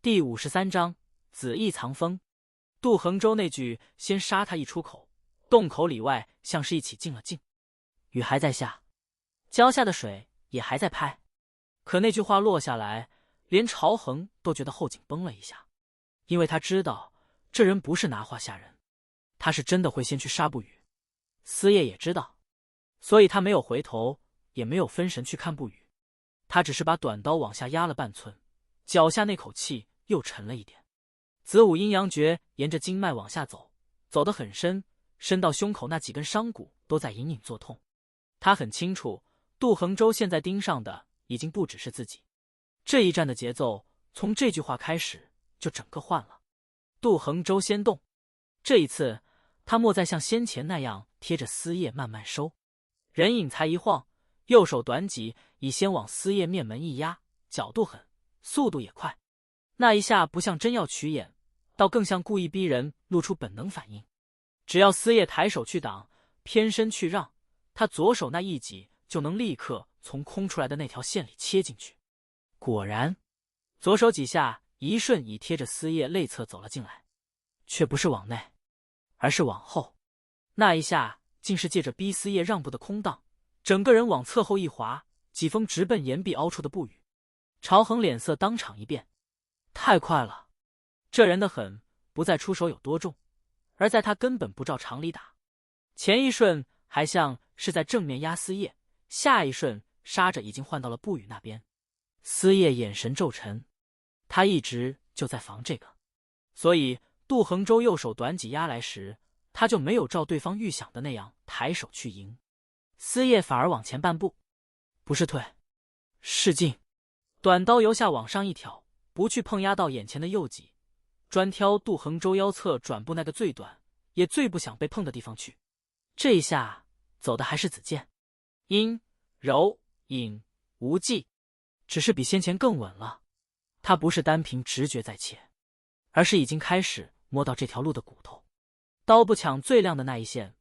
第53章子义藏锋。杜衡州那句先杀他一出口，洞口里外像是一起静了静，雨还在下，浇下的水也还在拍。可那句话落下来，连朝衡都觉得后颈绷了一下，因为他知道这人不是拿话吓人，他是真的会先去杀不语。司业也知道，所以他没有回头，也没有分神去看不语，他只是把短刀往下压了半寸，脚下那口气又沉了一点。子午阴阳诀沿着经脉往下走，走得很深，深到胸口那几根伤骨都在隐隐作痛。他很清楚，杜衡州现在盯上的已经不只是自己。这一战的节奏从这句话开始就整个换了。杜衡州先动，这一次他莫再像先前那样贴着丝叶慢慢收，人影才一晃，右手短戟已先往丝叶面门一压，角度狠，速度也快。那一下不像真要取眼，倒更像故意逼人露出本能反应。只要丝叶抬手去挡，偏身去让，他左手那一戟就能立刻从空出来的那条线里切进去。果然，左手几下，一瞬已贴着丝叶内侧走了进来，却不是往内，而是往后。那一下竟是借着逼丝叶让步的空档，整个人往侧后一滑，几风直奔岩壁凹出的不语。朝衡脸色当场一变，太快了！这人的狠不在出手有多重，而在他根本不照常理打。前一瞬还像是在正面压丝叶，下一瞬杀着已经换到了不语那边。丝叶眼神骤沉，他一直就在防这个，所以杜衡州右手短戟压来时，他就没有照对方预想的那样抬手去迎，丝叶反而往前半步，不是退，是进。短刀由下往上一挑，不去碰压到眼前的右戟，专挑杜衡州腰侧转部那个最短也最不想被碰的地方去。这一下走的还是子剑，阴柔隐无忌，只是比先前更稳了。他不是单凭直觉在切，而是已经开始摸到这条路的骨头。刀不抢最亮的那一线，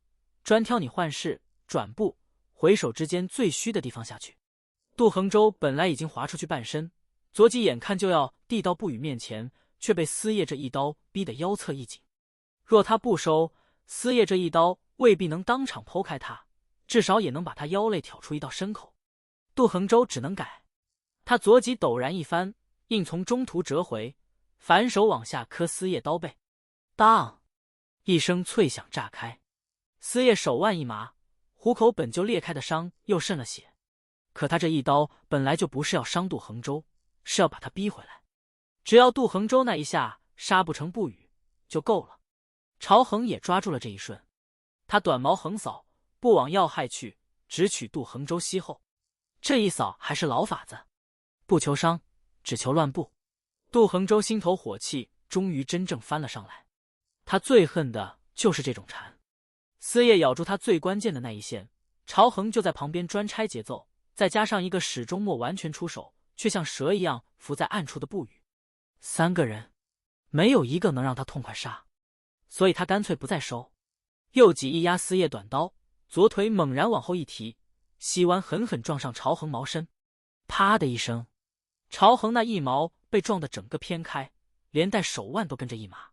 专挑你换势转步回手之间最虚的地方下去。杜衡州本来已经滑出去半身，左戟眼看就要递到不语面前，却被丝叶这一刀逼得腰侧一紧。若他不收，丝叶这一刀未必能当场剖开他，至少也能把他腰肋挑出一道深口。杜衡州只能改，他左戟陡然一翻，硬从中途折回，反手往下磕丝叶刀背，当一声脆响炸开，丝叶手腕一麻，虎口本就裂开的伤又渗了血。可他这一刀本来就不是要伤杜衡州，是要把他逼回来。只要杜衡州那一下杀不成不语就够了。朝衡也抓住了这一瞬，他短矛横扫，不往要害去，只取杜衡州膝后。这一扫还是老法子，不求伤，只求乱步。杜衡州心头火气终于真正翻了上来，他最恨的就是这种缠。丝叶咬住他最关键的那一线，朝衡就在旁边专拆节奏，再加上一个始终莫完全出手，却像蛇一样伏在暗处的不语。三个人没有一个能让他痛快杀，所以他干脆不再收。右戟一压丝叶短刀，左腿猛然往后一提，膝弯狠狠撞上朝衡毛身，啪的一声，朝衡那一毛被撞得整个偏开，连带手腕都跟着一麻。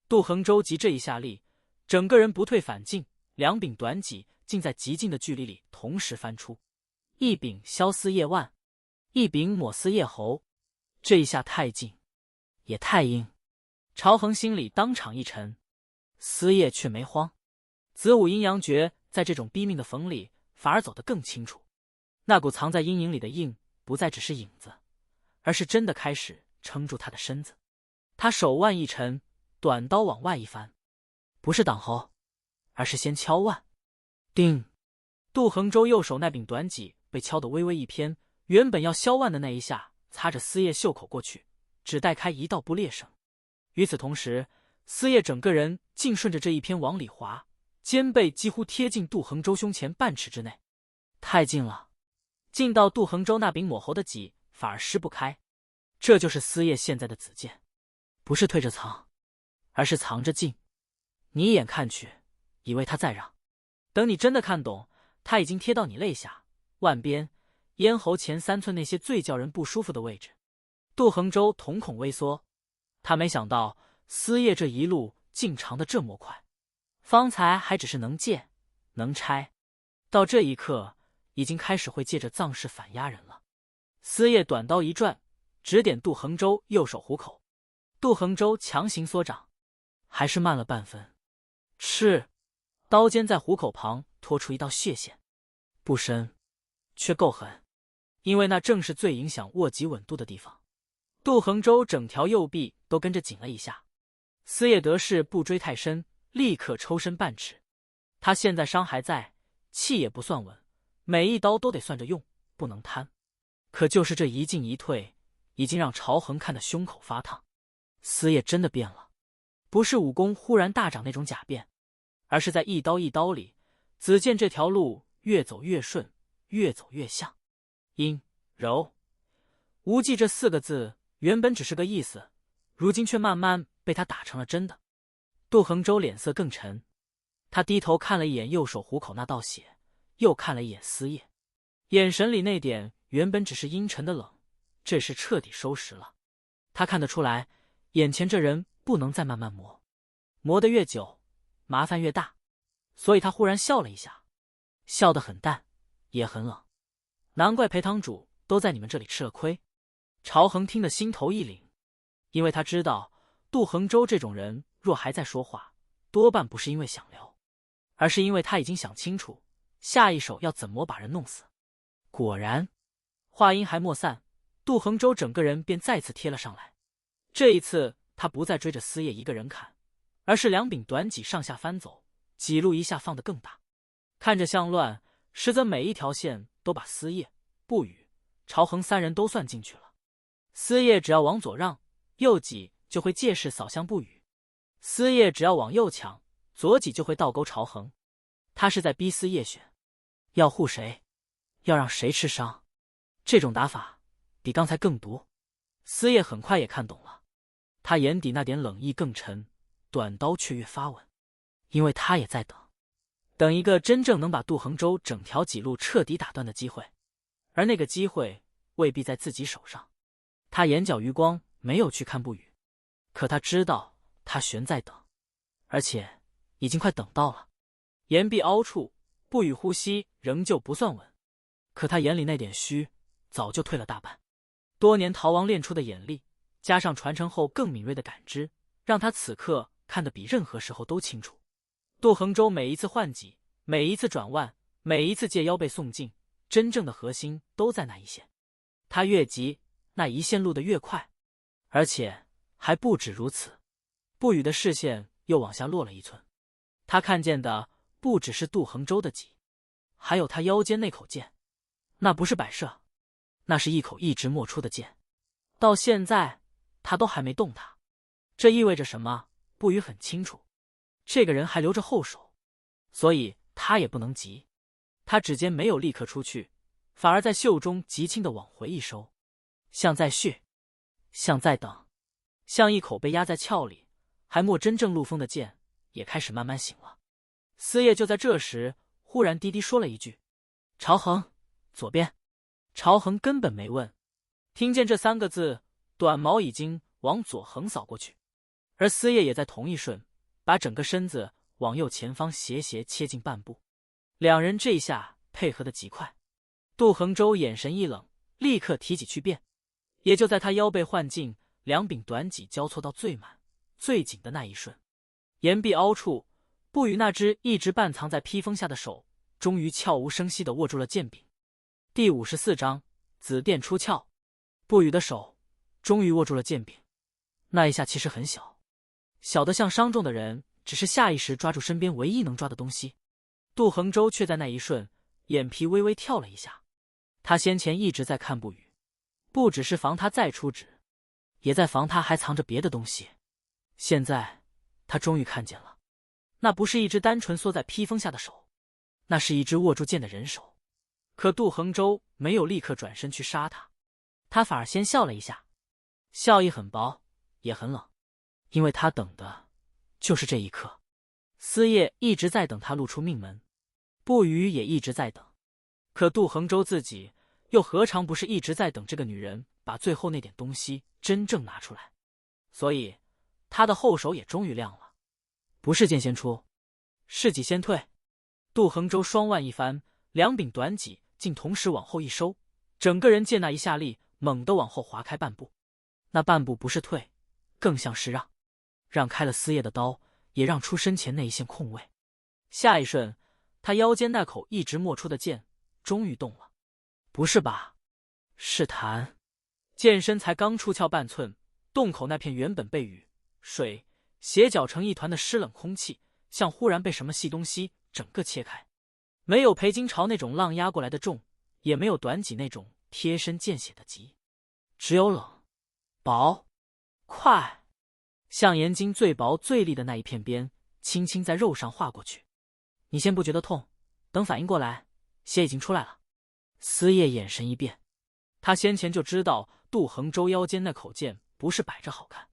杜衡州急这一下力，整个人不退反进，两柄短戟竟在极近的距离里同时翻出，一柄削丝叶腕，一柄抹丝叶喉。这一下太近也太硬，朝衡心里当场一沉，丝叶却没慌。子午阴阳诀在这种逼命的缝里反而走得更清楚，那股藏在阴影里的硬不再只是影子，而是真的开始撑住他的身子。他手腕一沉，短刀往外一翻，不是挡喉，而是先敲腕。叮！杜衡州右手那柄短戟被敲得微微一偏，原本要削腕的那一下擦着丝叶袖口过去，只带开一道不裂声。与此同时，丝叶整个人竟顺着这一偏往里滑，肩背几乎贴近杜衡州胸前半尺之内，太近了，近到杜衡州那柄抹喉的戟反而施不开。这就是丝叶现在的子剑，不是退着藏，而是藏着进。你一眼看去，以为他在让，等你真的看懂，他已经贴到你肋下、腕边、咽喉前3寸那些最叫人不舒服的位置。杜衡州瞳孔微缩，他没想到思叶这一路竟长得这么快，方才还只是能借能拆，到这一刻已经开始会借着藏式反压人了。思叶短刀一转，指点杜衡州右手虎口。杜衡州强行缩掌，还是慢了半分。赤，刀尖在虎口旁拖出一道血线，不深，却够狠，因为那正是最影响握击稳度的地方。杜衡州整条右臂都跟着紧了一下。思叶得势不追太深，立刻抽身半尺。他现在伤还在，气也不算稳，每一刀都得算着用，不能贪。可就是这一进一退，已经让朝恒看得胸口发烫。思叶真的变了，不是武功忽然大涨那种假变，而是在一刀一刀里，子健这条路越走越顺，越走越像。阴柔无忌这4个字原本只是个意思，如今却慢慢被他打成了真的。杜衡州脸色更沉，他低头看了一眼右手虎口那道血，又看了一眼思叶，眼神里那点原本只是阴沉的冷，这是彻底收拾了。他看得出来，眼前这人不能再慢慢磨，磨得越久，麻烦越大。所以他忽然笑了一下，笑得很淡，也很冷。难怪裴堂主都在你们这里吃了亏。朝恒听得心头一凛，因为他知道杜衡州这种人若还在说话，多半不是因为想聊，而是因为他已经想清楚下一手要怎么把人弄死。果然，话音还没散，杜衡州整个人便再次贴了上来。这一次他不再追着思叶一个人砍，而是2柄短戟上下翻走，几路一下放得更大。看着像乱，实则每一条线都把思叶、不语、朝恒3人都算进去了。思叶只要往左让，右戟就会借势扫向不语；思叶只要往右抢，左戟就会倒钩朝恒。他是在逼思叶选，要护谁，要让谁吃伤。这种打法比刚才更毒。思叶很快也看懂了，他眼底那点冷意更沉，短刀却越发稳，因为他也在等一个真正能把杜衡州整条戟路彻底打断的机会，而那个机会未必在自己手上。他眼角余光没有去看不语，可他知道他悬在等，而且已经快等到了。岩壁凹处，不语呼吸仍旧不算稳，可他眼里那点虚早就退了大半。多年逃亡练出的眼力，加上传承后更敏锐的感知，让他此刻看得比任何时候都清楚。杜衡州每一次换戟，每一次转弯，每一次借腰背送进，真正的核心都在那一线。他越急，那一线路得越快，而且还不止如此。不语的视线又往下落了1寸，他看见的不只是杜衡州的戟，还有他腰间那口剑。那不是摆设，那是一口一直没出的剑。到现在他都还没动它，这意味着什么？不语很清楚，这个人还留着后手，所以他也不能急。他指尖没有立刻出去，反而在袖中极轻的往回一收，像在续，像在等，像一口被压在鞘里还没真正露锋的剑也开始慢慢醒了。思叶就在这时忽然低低说了一句：朝恒，左边。朝恒根本没问，听见这3个字，短矛已经往左横扫过去，而思叶也在同一瞬把整个身子往右前方斜切进半步。2人这下配合得极快。杜衡州眼神一冷，立刻提戟去变。也就在他腰背换劲，2柄短戟交错到最满最紧的那一瞬，岩壁凹处，不语那只一直半藏在披风下的手终于悄无声息地握住了剑柄。第54章紫电出鞘。不语的手终于握住了剑柄，那一下其实很小，小得像伤重的人只是下意识抓住身边唯一能抓的东西。杜衡州却在那一瞬眼皮微微跳了一下，他先前一直在看不语，不只是防他再出指，也在防他还藏着别的东西。现在他终于看见了，那不是一只单纯缩在披风下的手，那是一只握住剑的人手。可杜衡州没有立刻转身去杀他，他反而先笑了一下，笑意很薄也很冷，因为他等的就是这一刻。思叶一直在等他露出命门，不语也一直在等，可杜衡州自己又何尝不是一直在等这个女人把最后那点东西真正拿出来。所以他的后手也终于亮了。不是剑先出，是戟先退。杜衡州双腕一翻，两柄短戟竟同时往后一收，整个人借那一下力，猛地往后滑开半步。那半步不是退，更像是让开了司业的刀，也让出身前那一线空位。下一瞬，他腰间那口一直没出的剑终于动了。不是吧？是弹。剑身才刚出鞘半寸，洞口那片原本被雨水斜搅成一团的湿冷空气，像忽然被什么细东西整个切开。没有裴金朝那种浪压过来的重，也没有短戟那种贴身见血的急，只有冷、薄、快，像盐津最薄最利的那一片边，轻轻在肉上划过去。你先不觉得痛，等反应过来，血已经出来了。司业眼神一变，他先前就知道杜衡州腰间那口剑不是摆着好看，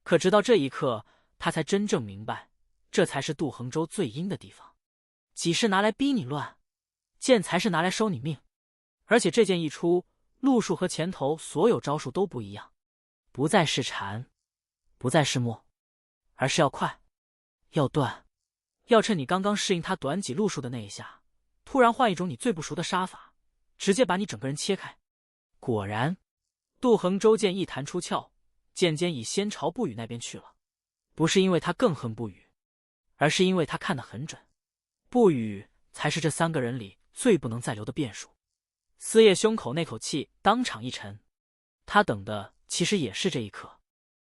可直到这一刻，他才真正明白，这才是杜衡州最阴的地方。戟是拿来逼你乱，剑才是拿来收你命。而且这剑一出，路数和前头所有招数都不一样，不再是缠，不再是默，而是要快，要断，要趁你刚刚适应他短戟路数的那一下，突然换一种你最不熟的杀法，直接把你整个人切开。果然，杜衡州剑一弹出鞘，剑尖已先朝不语那边去了。不是因为他更恨不语，而是因为他看得很准，不语才是这三个人里最不能再留的变数。司业胸口那口气当场一沉，他等的其实也是这一刻。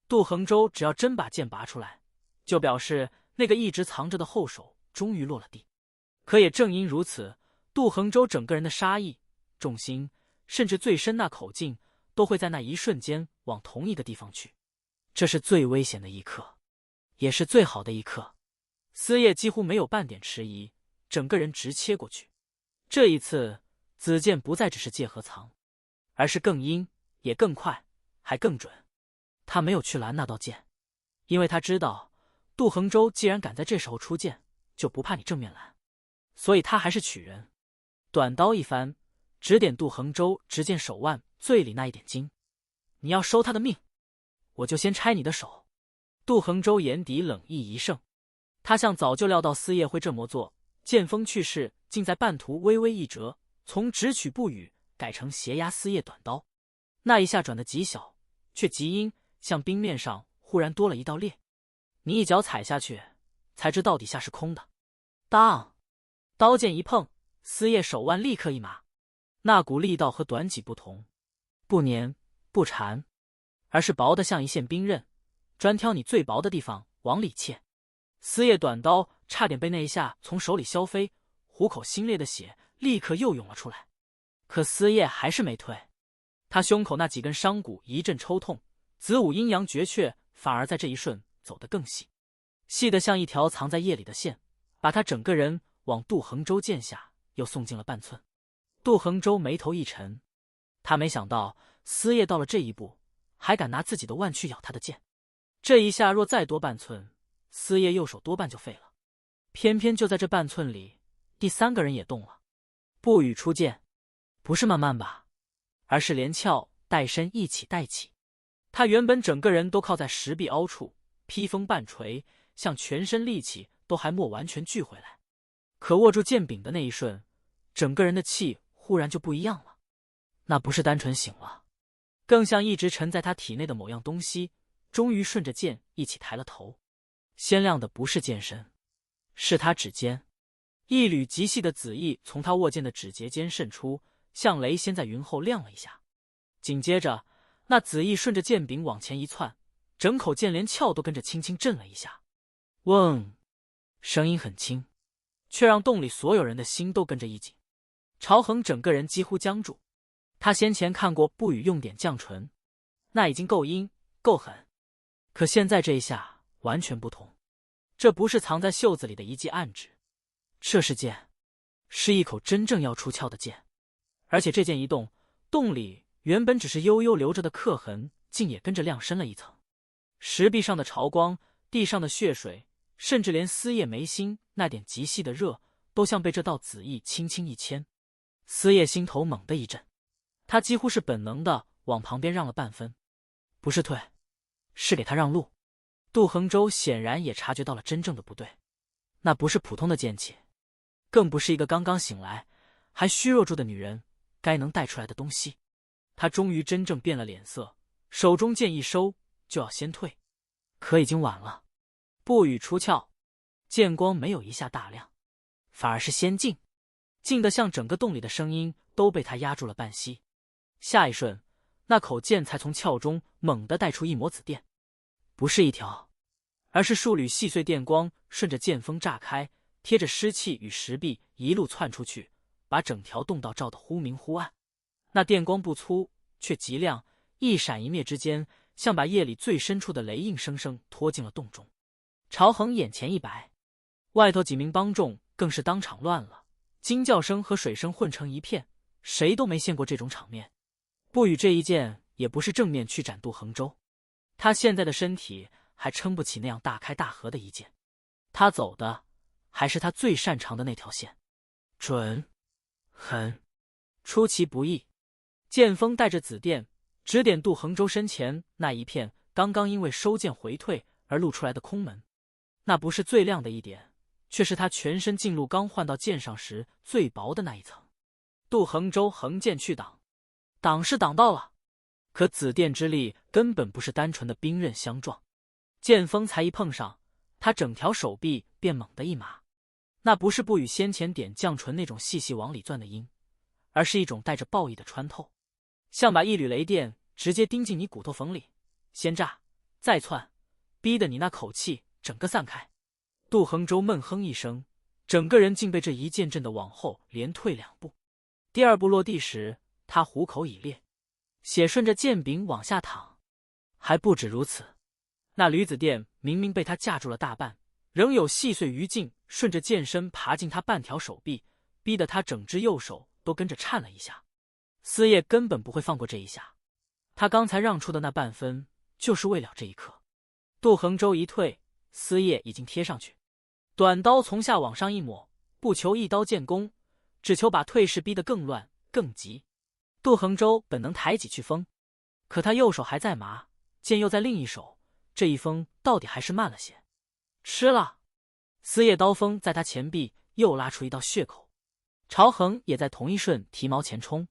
杜衡州只要真把剑拔出来，就表示那个一直藏着的后手终于落了地。可也正因如此，杜衡州整个人的杀意、重心，甚至最深那口劲，都会在那一瞬间往同一个地方去。这是最危险的一刻，也是最好的一刻。司业几乎没有半点迟疑，整个人直切过去。这一次，子剑不再只是借和藏，而是更阴，也更快，还更准。他没有去拦那道剑，因为他知道杜衡州既然敢在这时候出剑，就不怕你正面拦，所以他还是取人，短刀一翻，指点杜衡州直剑手腕最里那一点筋。你要收他的命，我就先拆你的手。杜衡州眼底冷意一盛，他像早就料到司业会这么做，剑锋去势，竟在半途微微一折，从直取不语改成斜压司业短刀。那一下转得极小，却极阴，像冰面上忽然多了一道裂。你一脚踩下去，才知道底下是空的。当，刀剑一碰，司业手腕立刻一麻。那股力道和短戟不同，不粘不缠，而是薄得像一线冰刃，专挑你最薄的地方往里切。司业短刀差点被那一下从手里削飞，虎口新裂的血立刻又涌了出来。可司业还是没退，他胸口那几根伤骨一阵抽痛，子午阴阳诀窍反而在这一瞬走得更细，细得像一条藏在夜里的线，把他整个人往杜衡州剑下又送进了半寸。杜衡州眉头一沉，他没想到司业到了这一步，还敢拿自己的腕去咬他的剑。这一下若再多半寸，司业右手多半就废了。偏偏就在这半寸里，第三个人也动了。不语出剑，不是慢慢吧，而是连鞘带身一起带起。他原本整个人都靠在石壁凹处，披风半垂，像全身力气都还没完全聚回来。可握住剑柄的那一瞬，整个人的气忽然就不一样了。那不是单纯醒了，更像一直沉在他体内的某样东西，终于顺着剑一起抬了头。鲜亮的不是剑身，是他指尖，一缕极细的紫意从他握剑的指节间渗出，像雷先在云后亮了一下。紧接着，那紫意顺着剑柄往前一窜，整口剑连鞘都跟着轻轻震了一下。嗡，声音很轻，却让洞里所有人的心都跟着一紧。朝恒整个人几乎僵住。他先前看过不语用点降唇，那已经够阴够狠，可现在这一下完全不同。这不是藏在袖子里的一记暗指，这是剑，是一口真正要出鞘的剑。而且这剑一动，洞里原本只是悠悠留着的刻痕，竟也跟着亮深了一层。石壁上的潮光，地上的血水，甚至连司业眉心那点极细的热，都像被这道紫意轻轻一牵。司业心头猛地一震，他几乎是本能的往旁边让了半分。不是退，是给他让路。杜衡州显然也察觉到了真正的不对，那不是普通的剑气，更不是一个刚刚醒来还虚弱住的女人该能带出来的东西。他终于真正变了脸色，手中剑一收，就要先退，可已经晚了。不语出鞘，剑光没有一下大亮，反而是先静，静得像整个洞里的声音都被他压住了半息。下一瞬，那口剑才从鞘中猛地带出一抹紫电，不是一条，而是数缕细碎电光顺着剑锋炸开，贴着湿气与石壁一路窜出去，把整条洞道照得忽明忽暗。那电光不粗，却极亮，一闪一灭之间，像把夜里最深处的雷硬生生拖进了洞中。朝恒眼前一白，外头几名帮众更是当场乱了，惊叫声和水声混成一片，谁都没见过这种场面。不语这一剑也不是正面去斩杜衡州，他现在的身体还撑不起那样大开大合的一剑，他走的还是他最擅长的那条线，准、狠、出其不意。剑锋带着紫电，指点杜衡州身前那一片刚刚因为收剑回退而露出来的空门。那不是最亮的一点，却是他全身劲路刚换到剑上时最薄的那一层。杜衡州横剑去挡，挡是挡到了，可紫电之力根本不是单纯的兵刃相撞，剑锋才一碰上，他整条手臂便猛地一麻。那不是不与先前点降唇那种细细往里钻的音，而是一种带着暴意的穿透，像把一缕雷电直接钉进你骨头缝里，先炸再窜，逼得你那口气整个散开。杜衡州闷哼一声，整个人竟被这一剑震得往后连退2步。第2步落地时，他虎口已裂，血顺着剑柄往下淌。还不止如此，那驴子电明明被他架住了大半，仍有细碎余烬顺着剑身爬进他半条手臂，逼得他整只右手都跟着颤了一下。司业根本不会放过这一下，他刚才让出的那半分就是为了这一刻。杜衡州一退，司业已经贴上去，短刀从下往上一抹，不求一刀见功，只求把退势逼得更乱更急。杜衡州本能抬起去封，可他右手还在麻，剑又在另一手，这一封到底还是慢了些。吃了，司业刀锋在他前臂又拉出一道血口。朝恒也在同一瞬提矛前冲，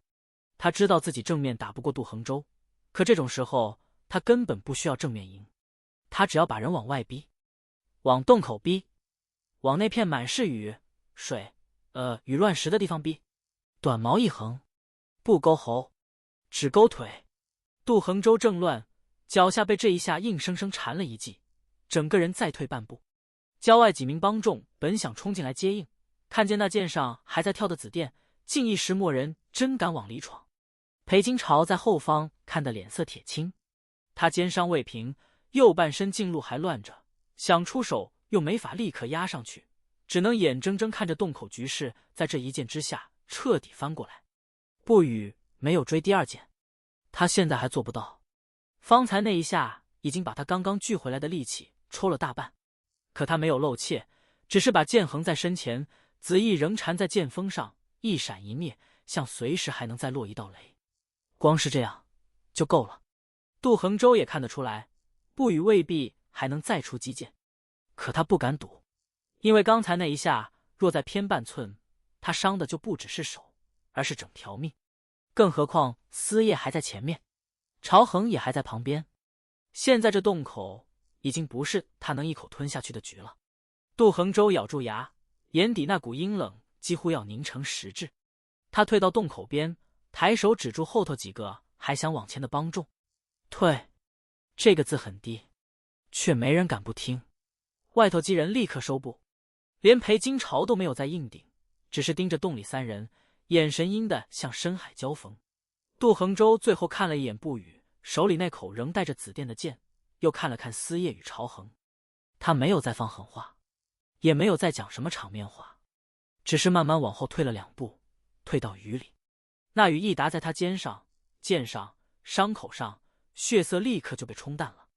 他知道自己正面打不过杜衡州，可这种时候他根本不需要正面赢，他只要把人往外逼，往洞口逼，往那片满是雨水雨乱石的地方逼。短矛一横，不勾喉，只勾腿。杜衡州正乱，脚下被这一下硬生生缠了一记，整个人再退半步。郊外几名帮众本想冲进来接应，看见那剑上还在跳的紫电，竟一时蓦人真敢往里闯。裴金朝在后方看得脸色铁青，他肩伤未平，右半身劲路还乱着，想出手又没法立刻压上去，只能眼睁睁看着洞口局势在这一剑之下彻底翻过来。不语没有追第2剑，他现在还做不到。方才那一下已经把他刚刚聚回来的力气抽了大半，可他没有露怯，只是把剑横在身前，紫翼仍缠在剑锋上，一闪一灭，像随时还能再落一道雷。光是这样就够了。杜衡州也看得出来，不语未必还能再出击剑，可他不敢赌，因为刚才那一下若再偏半寸，他伤的就不只是手，而是整条命。更何况司业还在前面，朝恒也还在旁边，现在这洞口已经不是他能一口吞下去的局了。杜衡州咬住牙，眼底那股阴冷几乎要凝成实质。他退到洞口边，抬手指住后头几个还想往前的帮众。退，这个字很低，却没人敢不听。外头几人立刻收步，连裴金朝都没有再硬顶，只是盯着洞里3人，眼神阴得像深海交锋。杜衡州最后看了一眼不语手里那口仍带着紫电的剑，又看了看司业与朝恒，他没有再放狠话，也没有再讲什么场面话，只是慢慢往后退了2步，退到雨里。那雨一打在他肩上、剑上、伤口上，血色立刻就被冲淡了，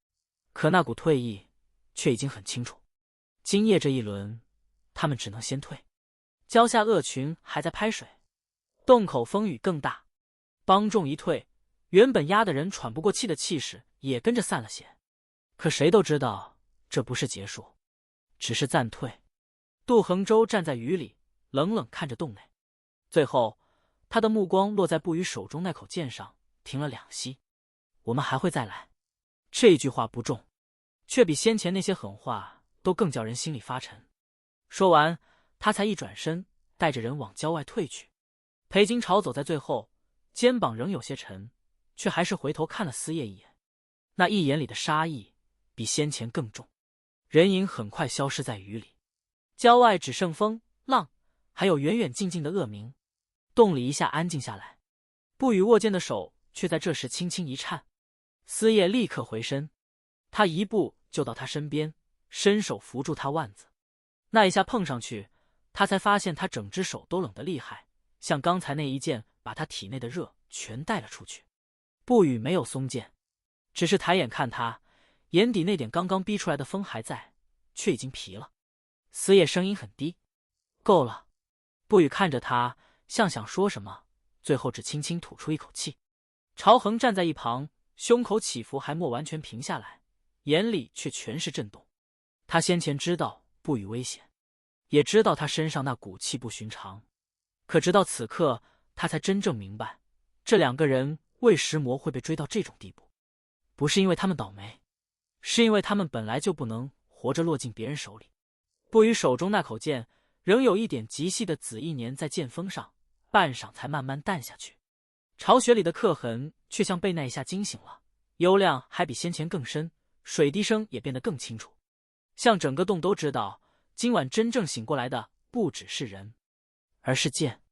可那股退意却已经很清楚。今夜这一轮，他们只能先退。郊下恶群还在拍水，洞口风雨更大，帮众一退，原本压得人喘不过气的气势也跟着散了些。可谁都知道这不是结束，只是暂退。杜衡州站在雨里，冷冷看着洞内，最后他的目光落在不语手中那口剑上，停了2息。我们还会再来。这句话不重，却比先前那些狠话都更叫人心里发沉。说完，他才一转身，带着人往郊外退去。裴金朝走在最后，肩膀仍有些沉，却还是回头看了司业一眼，那一眼里的杀意比先前更重。人影很快消失在雨里，郊外只剩风浪，还有远远近近的恶鸣。洞里一下安静下来，不语握剑的手却在这时轻轻一颤。司业立刻回身，他一步就到他身边，伸手扶住他腕子。那一下碰上去，他才发现他整只手都冷得厉害，像刚才那一剑把他体内的热全带了出去。不语没有松剑，只是抬眼看他，眼底那点刚刚逼出来的风还在，却已经疲了。司业声音很低：“够了。”不语看着他，像想说什么，最后只轻轻吐出一口气。朝衡站在一旁，胸口起伏还没完全平下来，眼里却全是震动。他先前知道不语危险，也知道他身上那股气不寻常，可直到此刻，他才真正明白，这2个人为石魔会被追到这种地步，不是因为他们倒霉，是因为他们本来就不能活着落进别人手里。不语手中那口剑仍有一点极细的紫意粘在剑锋上，半晌才慢慢淡下去。巢穴里的刻痕却像被那一下惊醒了，幽亮还比先前更深，水滴声也变得更清楚，像整个洞都知道，今晚真正醒过来的不只是人，而是剑。